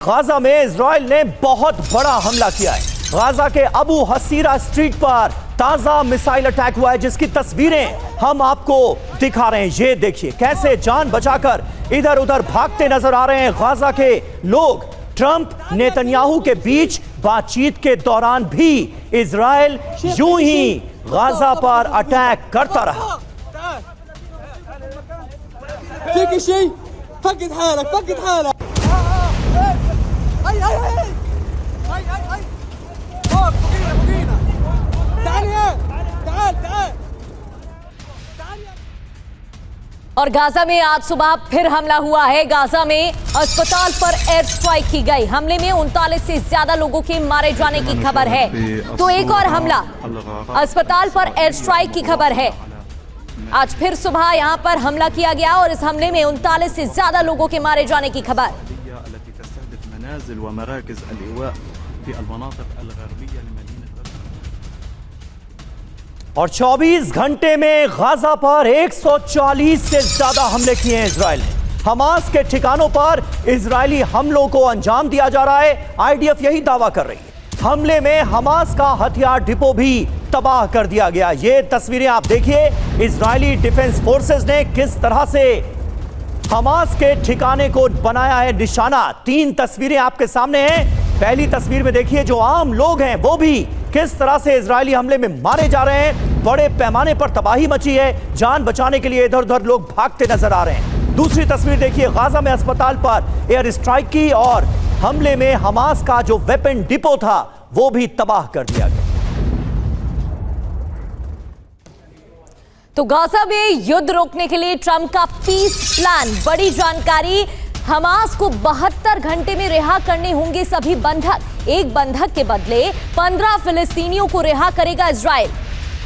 Gaza में Israel ने बहुत बड़ा हमला किया है। गाजा के अबू हसीरा स्ट्रीट पर ताजा मिसाइल अटैक हुआ है, जिसकी तस्वीरें हम आपको दिखा रहे हैं। ये देखिए कैसे जान बचाकर इधर उधर भागते नजर आ रहे हैं गाजा के लोग। ट्रंप नेतन्याहू के बीच बातचीत के दौरान भी इजराइल यूं ही गाजा पर अटैक करता रहा। और गाजा में आज सुबह फिर हमला हुआ है। गाजा में अस्पताल पर एयर स्ट्राइक की गई। हमले में 39 से ज्यादा लोगों के मारे जाने की खबर है। तो एक और हमला, अस्पताल पर एयर स्ट्राइक की खबर है। आज फिर सुबह यहां पर हमला किया गया और इस हमले में 39 से ज्यादा लोगों के मारे जाने की खबर। और 24 घंटे में गाजा पर 140 से ज्यादा हमले किए हैं इजराइल ने। हमास के ठिकानों पर इजरायली हमलों को अंजाम दिया जा रहा है। आईडीएफ यही दावा कर रही है। हमले में हमास का हथियार डिपो भी तबाह कर दिया गया। ये तस्वीरें आप देखिए, इजरायली डिफेंस फोर्सेस ने किस तरह से हमास के ठिकाने को बनाया है निशाना। 3 तस्वीरें आपके सामने हैं। पहली तस्वीर में देखिए जो आम लोग हैं वो भी किस तरह से इजरायली हमले में मारे जा रहे हैं। बड़े पैमाने पर तबाही मची है। जान बचाने के लिए इधर उधर लोग भागते नजर आ रहे हैं। दूसरी तस्वीर देखिए, गाजा में अस्पताल पर एयर स्ट्राइक की और हमले में हमास का जो वेपन डिपो था वो भी तबाह कर दिया गया। तो गाजा में युद्ध रोकने के लिए ट्रंप का पीस प्लान। बड़ी जानकारी, हमास को 72 घंटे में रिहा करने होंगे सभी बंधक। एक बंधक के बदले 15 फिलिस्तीनियों को रिहा करेगा इजराइल।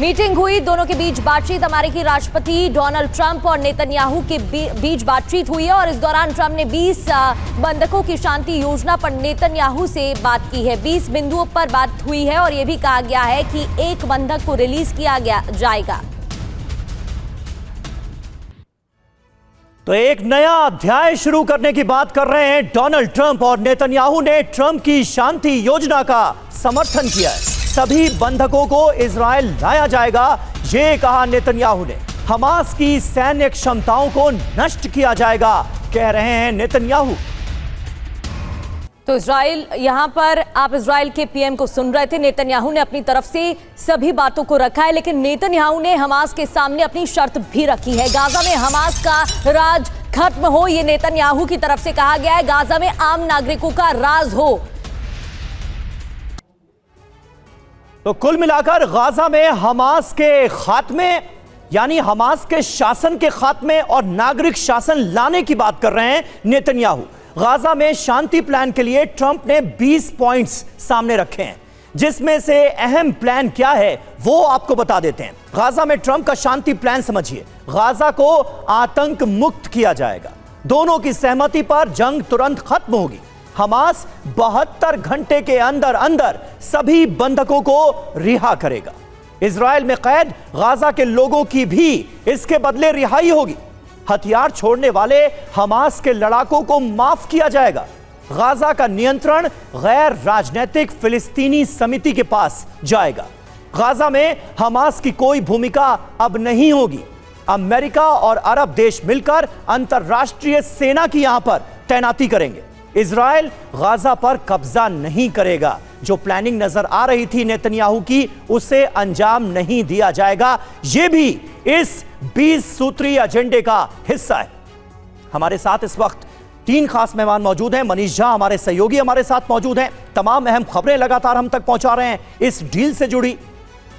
मीटिंग हुई, दोनों के बीच बातचीत। अमेरिकी राष्ट्रपति डोनाल्ड ट्रंप और नेतन्याहू के बीच बातचीत हुई है और इस दौरान ट्रंप ने 20 बंधकों की शांति योजना पर नेतन्याहू से बात की है। 20 बिंदुओं पर बात हुई है और यह भी कहा गया है कि एक बंधक को रिलीज किया जाएगा। तो एक नया अध्याय शुरू करने की बात कर रहे हैं डोनाल्ड ट्रंप, और नेतन्याहू ने ट्रंप की शांति योजना का समर्थन किया है। सभी बंधकों को इजराइल लाया जाएगा, ये कहा नेतन्याहू ने। हमास की सैन्य क्षमताओं को नष्ट किया जाएगा, कह रहे हैं नेतन्याहू। तो इजराइल, यहां पर आप इजराइल के पीएम को सुन रहे थे। नेतन्याहू ने अपनी तरफ से सभी बातों को रखा है, लेकिन नेतन्याहू ने हमास के सामने अपनी शर्त भी रखी है। गाजा में हमास का राज खत्म हो, यह नेतन्याहू की तरफ से कहा गया है। गाजा में आम नागरिकों का राज हो। तो कुल मिलाकर गाजा में हमास के खात्मे, यानी हमास के शासन के खात्मे और नागरिक शासन लाने की बात कर रहे हैं नेतन्याहू। गाजा में शांति प्लान के लिए ट्रंप ने 20 पॉइंट्स सामने रखे हैं, जिसमें से अहम प्लान क्या है वो आपको बता देते हैं। गाजा में ट्रंप का शांति प्लान समझिए। गाजा को आतंक मुक्त किया जाएगा। दोनों की सहमति पर जंग तुरंत खत्म होगी। हमास 72 घंटे के अंदर अंदर सभी बंधकों को रिहा करेगा। इजराइल में कैद गाजा के लोगों की भी इसके बदले रिहाई होगी। हथियार छोड़ने वाले हमास के लड़ाकों को माफ किया जाएगा। गाजा का नियंत्रण गैर राजनीतिक फिलिस्तीनी समिति के पास जाएगा। गाजा में हमास की कोई भूमिका अब नहीं होगी। अमेरिका और अरब देश मिलकर अंतरराष्ट्रीय सेना की यहां पर तैनाती करेंगे। इजराइल गाजा पर कब्जा नहीं करेगा। जो प्लानिंग नजर आ रही थी नेतन्याहू की, उसे अंजाम नहीं दिया जाएगा। यह भी इस 20 सूत्रीय एजेंडे का हिस्सा है। हमारे साथ इस वक्त 3 खास मेहमान मौजूद हैं। मनीष झा हमारे सहयोगी हमारे साथ मौजूद हैं। तमाम अहम खबरें लगातार हम तक पहुंचा रहे हैं इस डील से जुड़ी।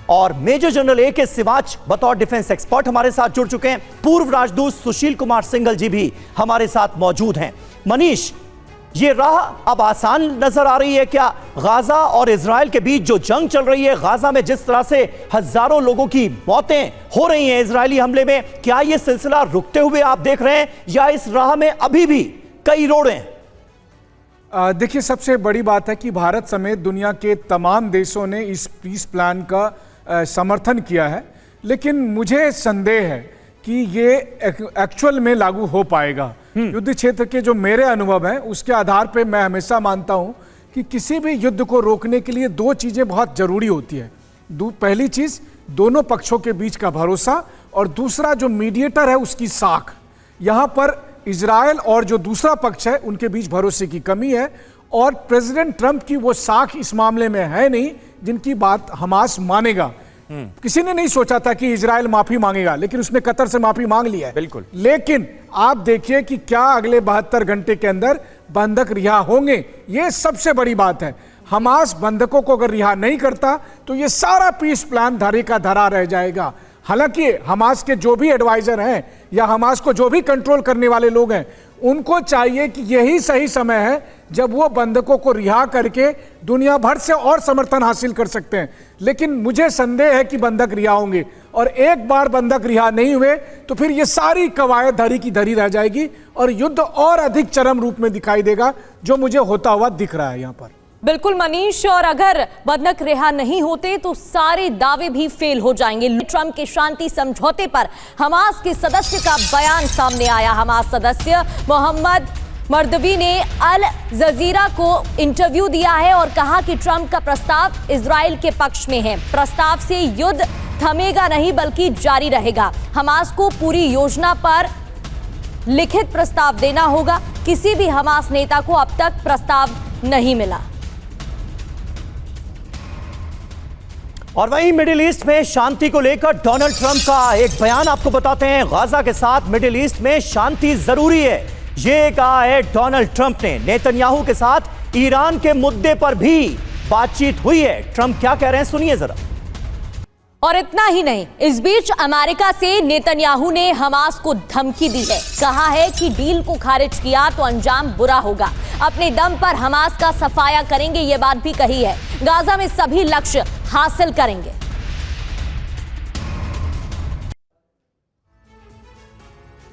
और मेजर जनरल ए.के. सिवाच बतौर डिफेंस एक्सपर्ट हमारे साथ जुड़ चुके हैं। पूर्व राजदूत सुशील कुमार सिंघल जी भी हमारे साथ मौजूद हैं। मनीष, ये राह अब आसान नजर आ रही है क्या? गाजा और इजराइल के बीच जो जंग चल रही है, गाजा में जिस तरह से हजारों लोगों की मौतें हो रही हैं इजरायली हमले में, क्या यह सिलसिला रुकते हुए आप देख रहे हैं या इस राह में अभी भी कई रोड़े हैं? देखिए, सबसे बड़ी बात है कि भारत समेत दुनिया के तमाम देशों ने इस पीस प्लान का समर्थन किया है, लेकिन मुझे संदेह है कि ये एक्चुअल में लागू हो पाएगा। युद्ध क्षेत्र के जो मेरे अनुभव हैं उसके आधार पे मैं हमेशा मानता हूं कि किसी भी युद्ध को रोकने के लिए दो चीजें बहुत जरूरी होती है। पहली चीज दोनों पक्षों के बीच का भरोसा, और दूसरा जो मीडिएटर है उसकी साख। यहां पर इजराइल और जो दूसरा पक्ष है उनके बीच भरोसे की कमी है, और प्रेसिडेंट ट्रंप की वो साख इस मामले में है नहीं जिनकी बात हमास मानेगा। किसी ने नहीं सोचा था कि इजराइल माफी मांगेगा, लेकिन उसने कतर से माफी मांग लिया है। बिल्कुल। लेकिन आप देखिए कि क्या अगले 72 घंटे के अंदर बंधक रिहा होंगे, ये सबसे बड़ी बात है। हमास बंधकों को अगर रिहा नहीं करता तो ये सारा पीस प्लान धरे का धरा रह जाएगा। हालांकि हमास के जो भी एडवाइजर हैं या हमास को जो भी कंट्रोल करने वाले लोग हैं, उनको चाहिए कि यही सही समय है जब वो बंधकों को रिहा करके दुनिया भर से और समर्थन हासिल कर सकते हैं। लेकिन मुझे संदेह है कि बंधक रिहा होंगे, और एक बार बंधक रिहा नहीं हुए तो फिर ये सारी कवायद धरी की धरी रह जाएगी और युद्ध और अधिक चरम रूप में दिखाई देगा, जो मुझे होता हुआ दिख रहा है यहां पर। बिल्कुल मनीष, और अगर बंधक रिहा नहीं होते तो सारे दावे भी फेल हो जाएंगे। ट्रंप के शांति समझौते पर हमास के सदस्य का बयान सामने आया। हमास सदस्य मोहम्मद मर्दवी ने अल जजीरा को इंटरव्यू दिया है और कहा कि ट्रंप का प्रस्ताव इजराइल के पक्ष में है। प्रस्ताव से युद्ध थमेगा नहीं बल्कि जारी रहेगा। हमास को पूरी योजना पर लिखित प्रस्ताव देना होगा। किसी भी हमास नेता को अब तक प्रस्ताव नहीं मिला। और वहीं मिडिल ईस्ट में शांति को लेकर डोनाल्ड ट्रंप का एक बयान आपको बताते हैं। गाजा के साथ मिडिल ईस्ट में शांति जरूरी है, ये कहा है डोनाल्ड ट्रंप ने। नेतन्याहू के साथ ईरान के मुद्दे पर भी बातचीत हुई है। ट्रंप क्या कह रहे हैं सुनिए जरा। और इतना ही नहीं, इस बीच अमेरिका से नेतन्याहू ने हमास को धमकी दी है। कहा है कि डील को खारिज किया तो अंजाम बुरा होगा। अपने दम पर हमास का सफाया करेंगे, ये बात भी कही है। गाजा में सभी लक्ष्य हासिल करेंगे।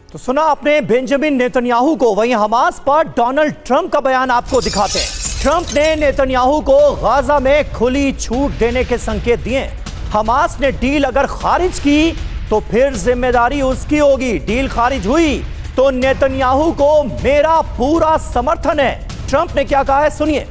तो सुना आपने बेंजामिन नेतन्याहू को, वहीं हमास पर डोनाल्ड ट्रंप का बयान आपको दिखाते हैं। ट्रंप ने नेतन्याहू को गाजा में खुली छूट देने के संकेत दिए। हमास ने डील अगर खारिज की तो फिर जिम्मेदारी उसकी होगी। डील खारिज हुई तो नेतन्याहू को मेरा पूरा समर्थन है। ट्रंप ने क्या कहा है सुनिए।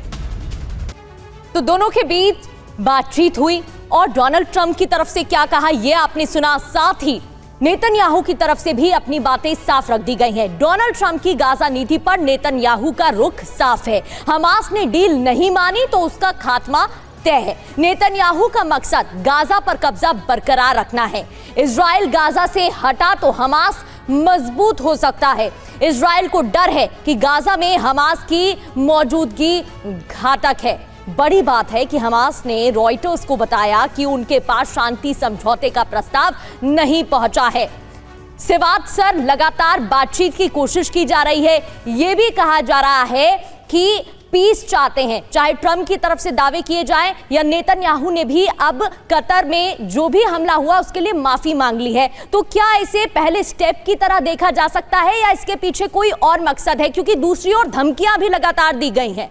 तो दोनों के बीच बातचीत हुई और डोनाल्ड ट्रंप की तरफ से क्या कहा ये आपने सुना। साथ ही नेतन्याहू की तरफ से भी अपनी बातें साफ रख दी गई हैं। डोनाल्ड ट्रंप की गाजा नीति पर नेतन्याहू का रुख साफ है। हमास ने डील नहीं मानी तो उसका खात्मा तय है। नेतन्याहू का मकसद गाजा पर कब्जा बरकरार रखना है। इजराइल गाजा से हटा तो हमास मजबूत हो सकता है। इजराइल को डर है कि गाजा में हमास की मौजूदगी घातक है। बड़ी बात है कि हमास ने रॉयटर्स को बताया कि उनके पास शांति समझौते का प्रस्ताव नहीं पहुंचा है। सिवात सर लगातार बातचीत की कोशिश की जा रही है। यह भी कहा जा रहा है कि पीस चाहते हैं, चाहे ट्रंप की तरफ से दावे किए जाएं या नेतन्याहू ने भी अब कतर में जो भी हमला हुआ उसके लिए माफी मांग ली है। तो क्या इसे पहले स्टेप की तरह देखा जा सकता है या इसके पीछे कोई और मकसद है, क्योंकि दूसरी ओर धमकियां भी लगातार दी गई हैं।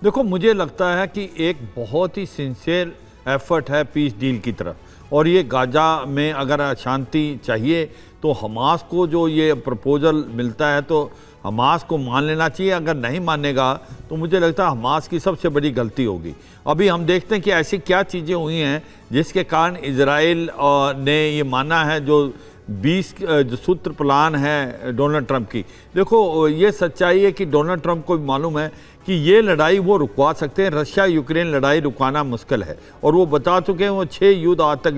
देखो, मुझे लगता है कि एक बहुत ही सिंसियर एफर्ट है पीस डील की तरफ, और ये गाजा में अगर शांति चाहिए तो हमास को जो ये प्रपोजल मिलता है तो हमास को मान लेना चाहिए। अगर नहीं मानेगा तो मुझे लगता है हमास की सबसे बड़ी गलती होगी। अभी हम देखते हैं कि ऐसी क्या चीज़ें हुई हैं जिसके कारण इजराइल ने ये माना है जो 20 जो सूत्र प्लान है डोनाल्ड ट्रंप की। देखो, ये सच्चाई है कि डोनाल्ड ट्रंप को भी मालूम है कि ये लड़ाई वो रुकवा सकते हैं। रशिया यूक्रेन लड़ाई रुकवाना मुश्किल है, और वो बता चुके हैं वो 6 युद्ध आज तक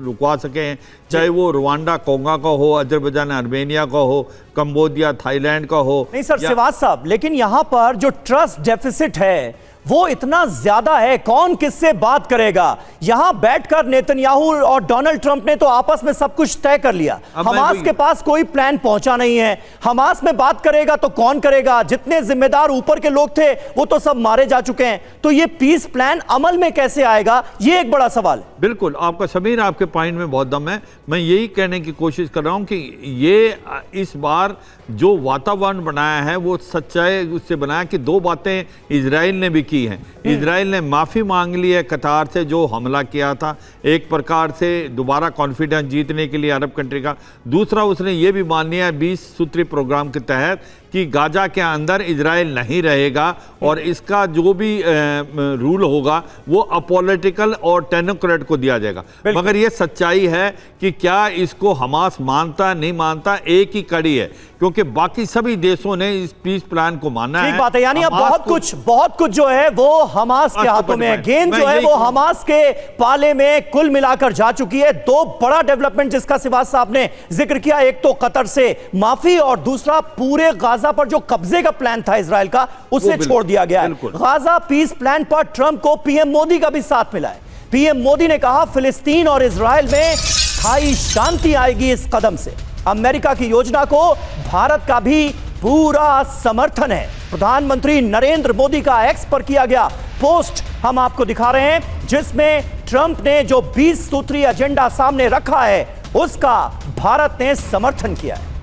रुकवा सके हैं, चाहे वो रवांडा कोंगा का हो, अजरबैजान आर्मेनिया का हो, कंबोडिया थाईलैंड का हो। नहीं सर सिवात साहब, लेकिन यहां पर जो ट्रस्ट डेफिसिट है वो इतना ज्यादा है, कौन किससे बात करेगा। यहां बैठकर नेतन्याहू और डोनाल्ड ट्रंप ने तो आपस में सब कुछ तय कर लिया। हमास के पास कोई प्लान पहुंचा नहीं है। हमास में बात करेगा तो कौन करेगा? जितने जिम्मेदार ऊपर के लोग थे वो तो सब मारे जा चुके हैं। तो ये पीस प्लान अमल में कैसे आएगा, ये एक बड़ा सवाल है। बिल्कुल, आपका समीर, आपके पॉइंट में बहुत दम है। मैं यही कहने की कोशिश कर रहा हूं कि ये इस बार जो वातावरण बनाया है वो सच्चाई उससे बनाया कि दो बातें इजराइल ने भी की हैं। इजराइल ने माफ़ी मांग ली है कतार से जो हमला किया था, एक प्रकार से दोबारा कॉन्फिडेंस जीतने के लिए अरब कंट्री का। दूसरा, उसने ये भी मान लिया 20 सूत्री प्रोग्राम के तहत कि गाजा के अंदर इजराइल नहीं रहेगा और इसका जो भी रूल होगा वो अपॉलिटिकल और टेक्नोक्रेट को दिया जाएगा। मगर ये सच्चाई है कि क्या इसको हमास मानता नहीं मानता, एक ही कड़ी है, क्योंकि बाकी सभी देशों ने इस पीस प्लान को माना है। ठीक बात है, यानी अब बहुत कुछ जो है वो हमास के हाथों में है। गेंद जो है वो हमास के पाले में कुल मिलाकर जा चुकी है। दो बड़ा डेवलपमेंट जिसका सिवाज साहब ने जिक्र किया, एक तो कतर से माफी और दूसरा पूरे गाजा पर जो कब्जे का प्लान था इजराइल का उसे छोड़ दिया गया है। गाजा पीस प्लान पर ट्रंप को पीएम मोदी का भी साथ मिला है। पीएम मोदी ने कहा फिलिस्तीन और इजराइल में स्थायी शांति आएगी इस कदम से। अमेरिका की योजना को भारत का भी पूरा समर्थन है। प्रधानमंत्री नरेंद्र मोदी का एक्स पर किया गया पोस्ट हम आपको दिखा रहे हैं, जिसमें ट्रंप ने जो 20 सूत्री एजेंडा सामने रखा है उसका भारत ने समर्थन किया है।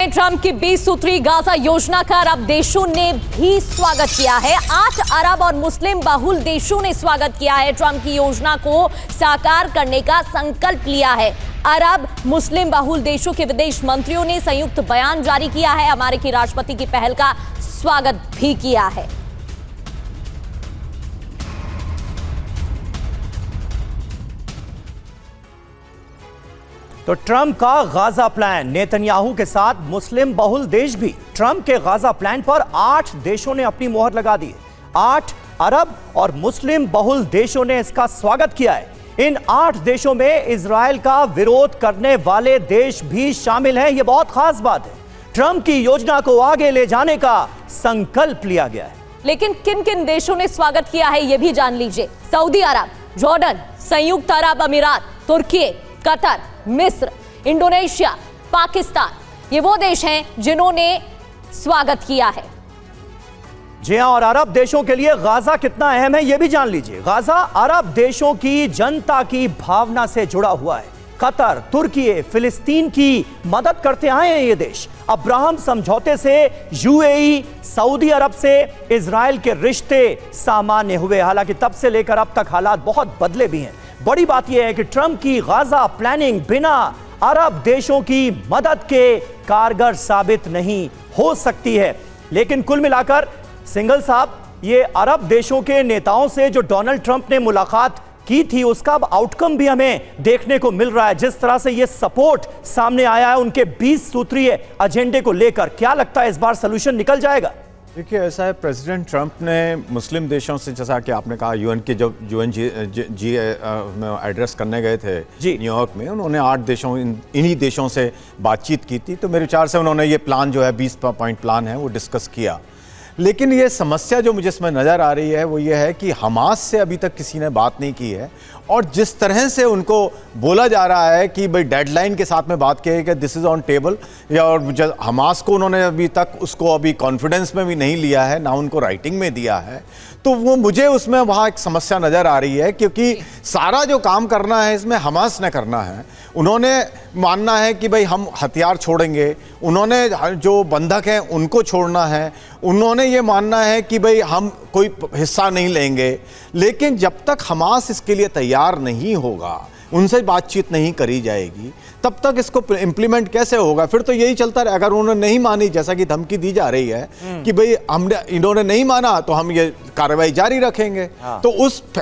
ट्रंप की 20 सूत्री गाजा योजना का अरब देशों ने भी स्वागत किया है। 8 अरब और मुस्लिम बहुल देशों ने स्वागत किया है। ट्रंप की योजना को साकार करने का संकल्प लिया है। अरब मुस्लिम बहुल देशों के विदेश मंत्रियों ने संयुक्त बयान जारी किया है। अमेरिकी राष्ट्रपति की पहल का स्वागत भी किया है। तो ट्रंप का गाजा प्लान, नेतन्याहू के साथ मुस्लिम बहुल देश भी ट्रंप के गाजा प्लान पर 8 देशों ने अपनी मोहर लगा दी है। 8 अरब और मुस्लिम बहुल देशों ने इसका स्वागत किया है। इन 8 देशों में इजराइल का विरोध करने वाले देश भी शामिल हैं। यह बहुत खास बात है। ट्रंप की योजना को आगे ले जाने का संकल्प लिया गया है। लेकिन किन किन देशों ने स्वागत किया है यह भी जान लीजिए। सऊदी अरब, जॉर्डन, संयुक्त अरब अमीरात, तुर्की, कतर, मिस्र, इंडोनेशिया, पाकिस्तान, ये वो देश हैं जिन्होंने स्वागत किया है। जी हां, और अरब देशों के लिए गाजा कितना अहम है यह भी जान लीजिए। गाजा अरब देशों की जनता की भावना से जुड़ा हुआ है। कतर, तुर्की, फिलिस्तीन की मदद करते आए हैं ये देश। अब्राहम समझौते से यूएई, सऊदी अरब से इजराइल के रिश्ते सामान्य हुए। हालांकि तब से लेकर अब तक हालात बहुत बदले भी हैं। बड़ी बात यह है कि ट्रंप की गाजा प्लानिंग बिना अरब देशों की मदद के कारगर साबित नहीं हो सकती है। लेकिन कुल मिलाकर सिंघल साहब, ये अरब देशों के नेताओं से जो डोनाल्ड ट्रंप ने मुलाकात की थी उसका अब आउटकम भी हमें देखने को मिल रहा है। जिस तरह से ये सपोर्ट सामने आया है उनके 20 सूत्रीय एजेंडे को लेकर, क्या लगता है इस बार सलूशन निकल जाएगा? देखिए, ऐसा है, प्रेसिडेंट ट्रंप ने मुस्लिम देशों से, जैसा कि आपने कहा, यूएन के जब यूएन जी एड्रेस करने गए थे न्यूयॉर्क में, उन्होंने 8 देशों इन्हीं देशों से बातचीत की थी। तो मेरे विचार से उन्होंने ये प्लान जो है 20 पॉइंट प्लान है वो डिस्कस किया। लेकिन ये समस्या जो मुझे इसमें नज़र आ रही है वो ये है कि हमास से अभी तक किसी ने बात नहीं की है। और जिस तरह से उनको बोला जा रहा है कि भाई डेडलाइन के साथ में बात की है कि दिस इज़ ऑन टेबल, या और हमास को उन्होंने अभी तक उसको अभी कॉन्फिडेंस में भी नहीं लिया है, ना उनको राइटिंग में दिया है। तो वो मुझे उसमें वहाँ एक समस्या नज़र आ रही है, क्योंकि सारा जो काम करना है इसमें हमास ने करना है। उन्होंने मानना है कि भाई हम हथियार छोड़ेंगे, उन्होंने जो बंधक हैं उनको छोड़ना है, उन्होंने ये मानना है कि भाई हम कोई हिस्सा नहीं लेंगे। लेकिन जब तक हमास इसके लिए तैयार नहीं होगा, उनसे बातचीत नहीं करी जाएगी, तब तक इसको इम्प्लीमेंट कैसे होगा? फिर तो यही चलता रहे। अगर उन्होंने नहीं मानी, जैसा कि धमकी दी जा रही है कि भाई इन्होंने नहीं माना तो हम ये कार्रवाई जारी रखेंगे। तो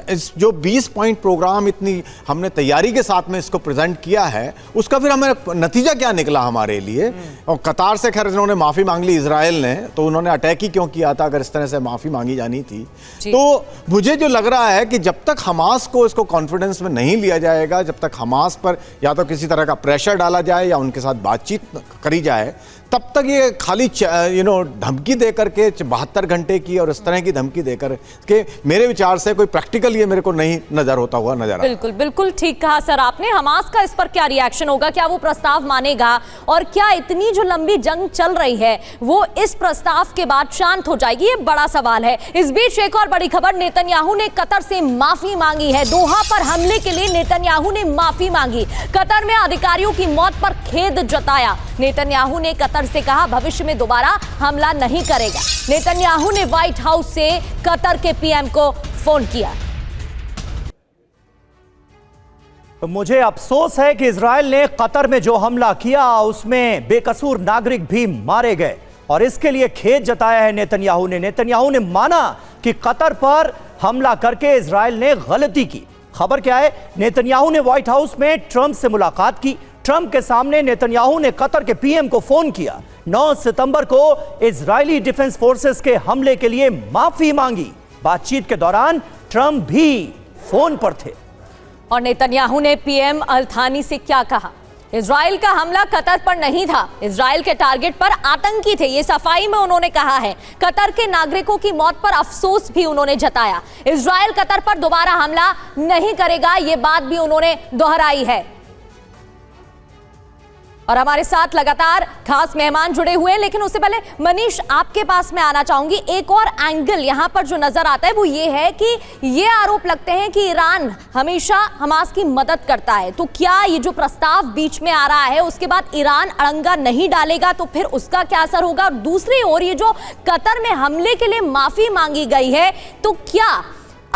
इस जो 20 पॉइंट प्रोग्राम इतनी हमने तैयारी के साथ में इसको प्रेजेंट किया है, उसका फिर हमें नतीजा क्या निकला हमारे लिए? और कतार से खैर इन्होंने माफ़ी मांग ली इजराइल ने, तो उन्होंने अटैक ही क्यों किया था अगर इस तरह से माफ़ी मांगी जानी थी? तो मुझे जो लग रहा है कि जब तक हमास को इसको कॉन्फिडेंस में नहीं लिया जाएगा, जब तक हमास पर या तो किसी तरह का प्रेशर डाला जाए या उनके साथ बातचीत करी जाए, तब तक ये खाली धमकी दे करके 72 घंटे की और इस तरह की धमकी देकर के मेरे विचार से कोई प्रैक्टिकल ये मेरे को नहीं नजर होता हुआ नजर आ। बिल्कुल बिल्कुल ठीक कहा सर आपने। हमास का इस पर क्या रिएक्शन होगा, क्या वो प्रस्ताव मानेगा, और क्या इतनी जो लंबी जंग चल रही है वो इस प्रस्ताव के बाद शांत हो जाएगी, ये बड़ा सवाल है। इस बीच एक और बड़ी खबर, नेतन्याहू ने कतर से माफी मांगी है। दोहा पर हमले के लिए नेतन्याहू ने माफी मांगी। कतर में अधिकारियों की मौत पर खेद जताया। नेतन्याहू ने कतर से कहा भविष्य में दोबारा हमला नहीं करेगा। नेतन्याहू ने व्हाइट हाउस से कतर के पीएम को फोन किया। तो मुझे अफसोस है कि इजराइल ने कतर में जो हमला किया उसमें बेकसूर नागरिक भी मारे गए और इसके लिए खेद जताया है नेतन्याहू ने। नेतन्याहू ने माना कि कतर पर हमला करके इजराइल ने गलती की। खबर क्या है, नेतन्याहू ने व्हाइट हाउस में ट्रंप से मुलाकात की। ट्रंप के सामने नेतन्याहू ने कतर के पीएम को फोन किया। 9 सितंबर को इजरायली डिफेंस फोर्सेस के हमले के लिए माफी मांगी। बातचीत के दौरान ट्रंप भी फोन पर थे। और नेतन्याहू ने पीएम अल-थानी से क्या कहा? इजराइल का हमला कतर पर नहीं था, इजराइल के टारगेट पर आतंकी थे, ये सफाई में उन्होंने कहा है। कतर के नागरिकों की मौत पर अफसोस भी उन्होंने जताया। इजराइल कतर पर दोबारा हमला नहीं करेगा, ये बात भी उन्होंने दोहराई है। और हमारे साथ लगातार खास मेहमान जुड़े हुए हैं, लेकिन उससे पहले मनीष आपके पास मैं आना चाहूंगी। एक और एंगल यहां पर जो नजर आता है वो ये है कि ये आरोप लगते हैं कि ईरान हमेशा हमास की मदद करता है। तो क्या ये जो प्रस्ताव बीच में आ रहा है उसके बाद ईरान अड़ंगा नहीं डालेगा तो फिर उसका क्या असर होगा? और दूसरी ओर ये जो कतर में हमले के लिए माफी मांगी गई है, तो क्या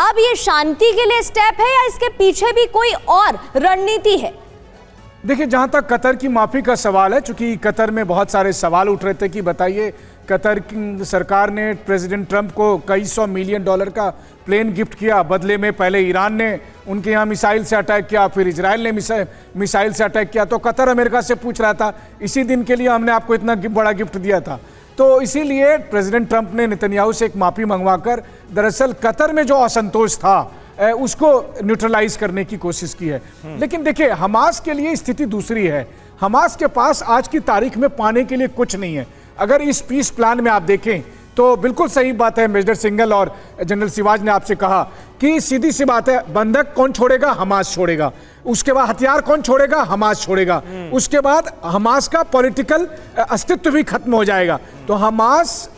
अब ये शांति के लिए स्टेप है या इसके पीछे भी कोई और रणनीति है? देखिए, जहां तक कतर की माफी का सवाल है, चूंकि कतर में बहुत सारे सवाल उठ रहे थे कि बताइए कतर की सरकार ने प्रेसिडेंट ट्रंप को कई $100 मिलियन का प्लेन गिफ्ट किया, बदले में पहले ईरान ने उनके यहाँ मिसाइल से अटैक किया, फिर इजराइल ने मिसाइल से अटैक किया। तो कतर अमेरिका से पूछ रहा था इसी दिन के लिए हमने आपको इतना बड़ा गिफ्ट दिया था। तो इसीलिए प्रेसिडेंट ट्रंप ने नेतन्याहू से एक माफी मंगवाकर दरअसल कतर में जो असंतोष था उसको न्यूट्रलाइज करने की कोशिश की है। लेकिन देखिए, हमास के लिए स्थिति दूसरी है। हमास के पास आज की तारीख में पाने के लिए कुछ नहीं है। अगर इस पीस प्लान में आप देखें तो बिल्कुल सही बात है, मेजर सिंगल और जनरल सिवाज ने आपसे कहा कि सीधी सी बात है, बंधक कौन छोड़ेगा? हमास छोड़ेगा। उसके बाद हथियार कौन छोड़ेगा? हमास छोड़ेगा। उसके बाद हमास का पॉलिटिकल अस्तित्व भी खत्म हो जाएगा। तो हमास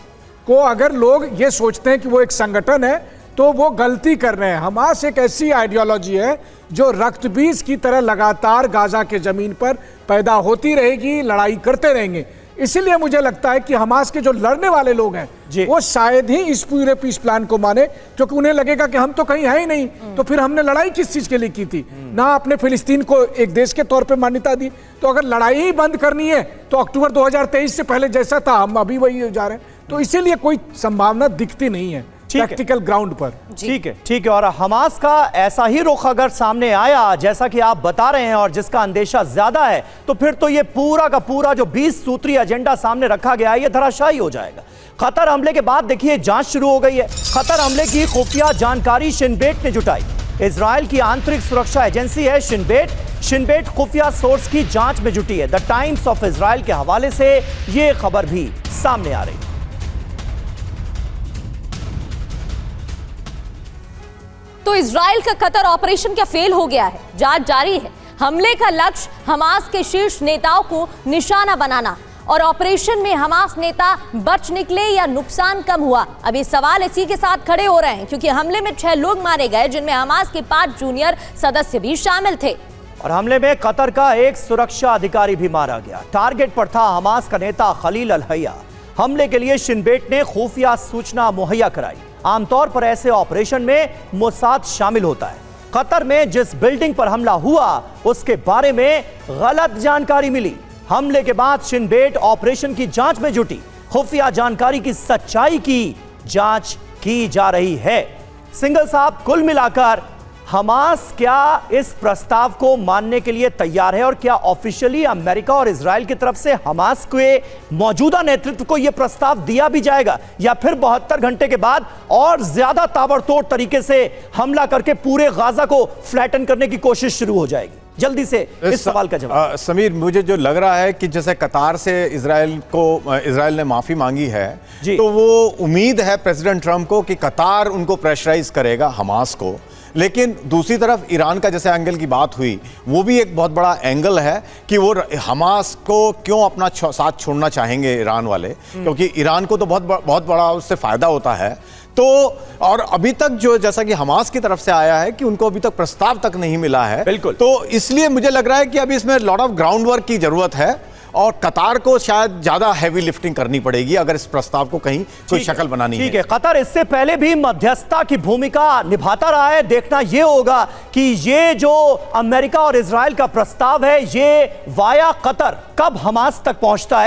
को अगर लोग ये सोचते हैं कि वो एक संगठन है तो वो गलती कर रहे हैं। हमास एक ऐसी आइडियोलॉजी है जो रक्तबीज की तरह लगातार गाजा के जमीन पर पैदा होती रहेगी, लड़ाई करते रहेंगे। इसीलिए मुझे लगता है कि हमास के जो लड़ने वाले लोग हैं वो शायद ही इस पूरे पीस प्लान को माने, क्योंकि उन्हें लगेगा कि हम तो कहीं है ही नहीं, तो फिर हमने लड़ाई किस चीज के लिए की थी? ना अपने फिलिस्तीन को एक देश के तौर पे मान्यता दी। तो अगर लड़ाई ही बंद करनी है तो अक्टूबर 2023 से पहले जैसा था हम अभी वही जा रहे हैं। तो इसीलिए कोई संभावना दिखती नहीं है प्रैक्टिकल ग्राउंड पर। ठीक है। और हमास का ऐसा ही रुख अगर सामने आया जैसा कि आप बता रहे हैं और जिसका अंदेशा ज्यादा है, तो फिर तो ये पूरा का पूरा जो 20 सूत्री एजेंडा सामने रखा गया है ये धराशायी हो जाएगा। कतर हमले के बाद देखिए जांच शुरू हो गई है। कतर हमले की खुफिया जानकारी शिन बेट ने जुटाई। इजराइल की आंतरिक सुरक्षा एजेंसी है शिन बेट खुफिया सोर्स की जांच में जुटी है। द टाइम्स ऑफ इजराइल के हवाले से यह खबर भी सामने आ रही है। तो इजराइल का कतर ऑपरेशन क्या फेल हो गया है? जांच जारी है। हमले का लक्ष्य हमास के शीर्ष नेताओं को निशाना बनाना, और ऑपरेशन में हमास नेता बच निकले या नुकसान कम हुआ? अब ये सवाल इसी के साथ खड़े हो रहे हैं, क्योंकि हमले में 6 लोग मारे गए, जिनमें हमास के 5 जूनियर सदस्य भी शामिल थे। और हमले में कतर का एक सुरक्षा अधिकारी भी मारा गया। टारगेट पर था हमास का नेता खलील अल-हैया। हमले के लिए शिन बेट ने खुफिया सूचना मुहैया कराई। आमतौर पर ऐसे ऑपरेशन में मोसाद शामिल होता है। कतर में जिस बिल्डिंग पर हमला हुआ उसके बारे में गलत जानकारी मिली। हमले के बाद शिन बेट ऑपरेशन की जांच में जुटी। खुफिया जानकारी की सच्चाई की जांच की जा रही है। सिंगल साहब, कुल मिलाकर हमास क्या इस प्रस्ताव को मानने के लिए तैयार है, और क्या ऑफिशियली अमेरिका और इजराइल की तरफ से हमास के मौजूदा नेतृत्व को यह प्रस्ताव दिया भी जाएगा, या फिर 72 घंटे के बाद और ज्यादा ताबड़तोड़ तरीके से हमला करके पूरे गाजा को फ्लैटन करने की कोशिश शुरू हो जाएगी? जल्दी से इस सवाल का जवाब। समीर, मुझे जो लग रहा है कि जैसे कतार से इजराइल ने माफी मांगी है, तो वो उम्मीद है प्रेसिडेंट ट्रंप को कि कतार उनको प्रेशराइज करेगा हमास को। लेकिन दूसरी तरफ ईरान का जैसे एंगल की बात हुई, वो भी एक बहुत बड़ा एंगल है कि वो हमास को क्यों अपना साथ छोड़ना चाहेंगे ईरान वाले, क्योंकि ईरान को तो बहुत बड़ा उससे फायदा होता है। तो और अभी तक जो जैसा कि हमास की तरफ से आया है कि उनको अभी तक प्रस्ताव तक नहीं मिला है, बिल्कुल। तो इसलिए मुझे लग रहा है कि अभी इसमें लॉट ऑफ ग्राउंड वर्क की जरूरत है और कतार को शायद ज्यादा हैवी लिफ्टिंग करनी पड़ेगी अगर इस प्रस्ताव को कहीं कोई शक्ल बनानी है। ठीक है, कतर इससे पहले भी मध्यस्थता की भूमिका निभाता रहा है। देखना यह होगा कि ये जो अमेरिका और इजराइल का प्रस्ताव है, ये वाया कतर कब हमास तक पहुंचता है।